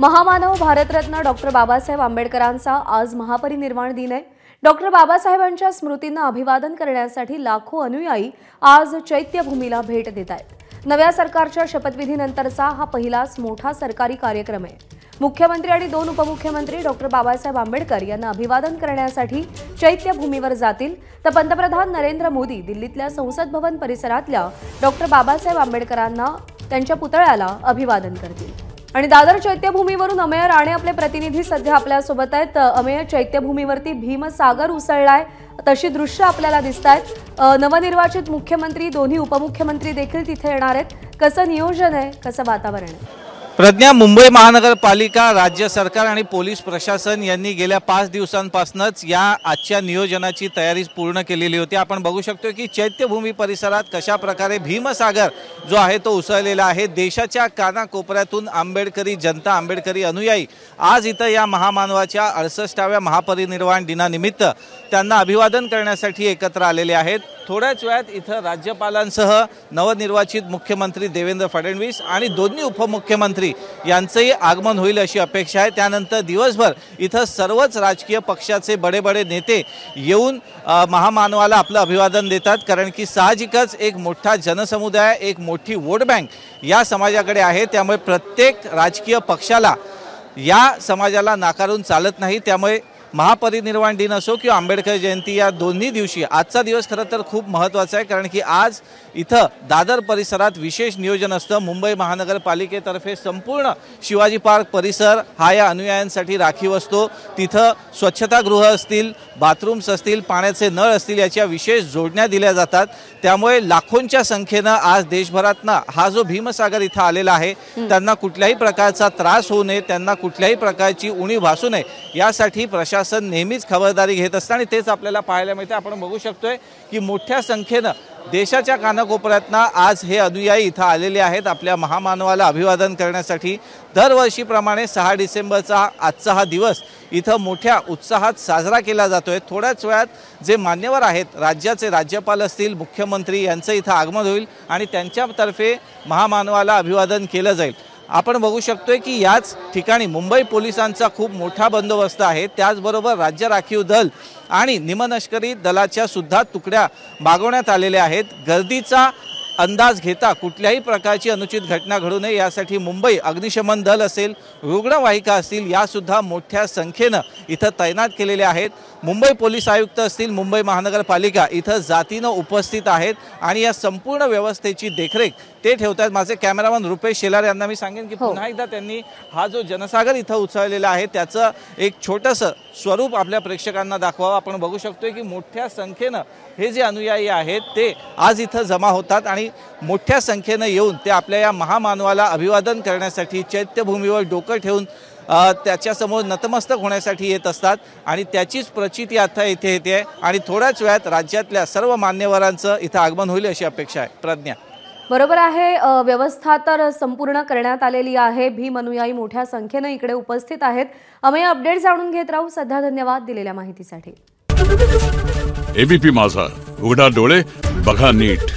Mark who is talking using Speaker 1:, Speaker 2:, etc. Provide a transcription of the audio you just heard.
Speaker 1: महामानव भारतरत्न डॉक्टर बाबासाहेब आंबेडकरांचा आज महापरिनिर्वाण दिन आहे। डॉक्टर बाबासाहेबांच्या स्मृतींना अभिवादन करण्यासाठी लाखो अनुयायी आज चैत्यभूमीला भेट देत आहेत। नव्या सरकारच्या शपथविधीनंतरचा हा पहिलाच मोठा सरकारी कार्यक्रम आहे। मुख्यमंत्री आणि दोन उपमुख्यमंत्री डॉक्टर बाबासाहेब आंबेडकर यांना अभिवादन करण्यासाठी चैत्यभूमीवर जातील, तर पंतप्रधान नरेंद्र मोदी दिल्लीतल्या संसद भवन परिसरातल्या डॉक्टर बाबासाहेब आंबेडकरांना त्यांच्या पुतळ्याला अभिवादन करतील। आणि दादर चैत्यभूमीवरून अमेय राणे आपले प्रतिनिधी सध्या आपल्या सोबत आहेत। अमेय, चैत्यभूमीवरती भीमसागर उसळलाय, तशी दृश्य आपल्याला दिसतायत। नवनिर्वाचित मुख्यमंत्री, दोन्ही उपमुख्यमंत्री देखील तिथे येणार आहेत। कसं नियोजन आहे, कसं वातावरण आहे?
Speaker 2: प्रज्ञा, मुंबई महानगरपालिका, राज्य सरकार आणि पोलीस प्रशासन यांनी गेल्या 5 दिवसांपासूनच या आजच्या नियोजनाची तयारी पूर्ण केलेली होती। आपण बघू शकतो की चैत्यभूमी परिसरात कशा प्रकारे भीमसागर जो आहे तो उसळलेला आहे। देशाच्या कानाकोपऱ्यातून आंबेडकरी जनता, आंबेडकरी अनुयायी आज इथं या महामानवाच्या 68व्या महापरिनिर्वाण दिनानिमित्त त्यांना अभिवादन करण्यासाठी एकत्र आलेले आहेत। थोड्याच वेळात इथं राज्यपालांसह नवनिर्वाचित मुख्यमंत्री देवेंद्र फडणवीस आणि दोन्ही उपमुख्यमंत्री यांचंही आगमन होईल अशी अपेक्षा आहे। त्यानंतर दिवसभर इथं सर्वच राजकीय पक्षाचे बडे नेते येऊन महामानवाला आपलं अभिवादन देतात, कारण की साहजिकच एक मोठा जनसमुदाय, एक मोठी वोट बँक या समाजाकडे आहे। त्यामुळे प्रत्येक राजकीय पक्षाला या समाजाला नाकारून चालत नाही। त्यामुळे महापरिनिर्वाण दिन असो किंवा आंबेडकर जयंती, या दोन्ही दिवशी आजचा दिवस खरं तर खूप महत्त्वाचा आहे, कारण की आज इथं दादर परिसरात विशेष नियोजन असतं। मुंबई महानगरपालिकेतर्फे संपूर्ण शिवाजी पार्क परिसर हा या अनुयायांसाठी राखीव असतो। तिथं स्वच्छतागृह असतील, बाथरूम्स असतील, पाण्याचे नळ असतील, याच्या विशेष जोडण्या दिल्या जातात। त्यामुळे लाखोंच्या संख्येनं आज देशभरातनं हा जो भीमसागर इथं आलेला आहे त्यांना कुठल्याही प्रकारचा त्रास होऊ नये, त्यांना कुठल्याही प्रकारची उणीव भासू नये, यासाठी प्रशासन नेहमीच खबरदारी घेत असतं आणि तेच आपल्याला पाहायला मिळते। आपण बघू शकतोय की मोठ्या संख्येनं देशाच्या कानाकोपऱ्यातनं आज हे अनुयायी इथं आलेले आहेत आपल्या महामानवाला अभिवादन करण्यासाठी। दरवर्षीप्रमाणे 6 डिसेंबरचा आजचा हा दिवस इथं मोठ्या उत्साहात साजरा केला जातोय। थोड्याच वेळात जे मान्यवर आहेत, राज्याचे राज्यपाल असतील, मुख्यमंत्री यांचं इथं आगमन होईल आणि त्यांच्यातर्फे महामानवाला अभिवादन केलं जाईल। आपण बघू शकतोय की याच ठिकाणी मुंबई पोलिसांचा खूप मोठा बंदोबस्त आहे। त्याचबरोबर राज्य राखीव दल आणि निमलष्करी दलाच्या सुद्धा तुकड्या मागवण्यात आलेल्या आहेत। गर्दीचा अंदाज घेता कुठल्याही प्रकारची अनुचित घटना घडू नये यासाठी मुंबई अग्निशमन दल असेल, रुग्णवाहिका असतील, या सुद्धा मोठ्या संख्येनं इथं तैनात केलेले आहेत। मुंबई पोलीस आयुक्त असतील, मुंबई महानगरपालिका इथं जातीनं उपस्थित आहेत आणि या संपूर्ण व्यवस्थेची देखरेख ते ठेवतात। माझे कॅमेरामन रुपेश शेलार यांना मी सांगेन की पुन्हा एकदा त्यांनी हा जो जनसागर इथं उचललेला आहे त्याचं एक छोटंसं स्वरूप आपल्या प्रेक्षकांना दाखवावं। आपण बघू शकतोय की मोठ्या संख्येनं हे जे अनुयायी आहेत ते आज इथं जमा होतात आणि मोठ्या संख्येनं येऊन ते आपल्या या महामानवाला अभिवादन करण्यासाठी चैत्यभूमीवर डोकं ठेवून त्याच्यासमोर नतमस्तक होण्यासाठी येत असतात आणि त्याचीच प्रचिती आता इथे येते आणि थोड्याच वेळात राज्यातल्या सर्व मान्यवरांचं इथं आगमन होईल अशी अपेक्षा आहे। प्रज्ञा,
Speaker 1: बरोबर आहे। व्यवस्था तर संपूर्ण करण्यात आलेली आहे। भीम अनुयायी मोठ्या संख्येनं इकडे उपस्थित आहेत। आम्ही अपडेट जाणून घेत राहू। सध्या धन्यवाद दिलेल्या माहितीसाठी।
Speaker 3: एबीपी माझा, उघडा डोळे बघा नीट।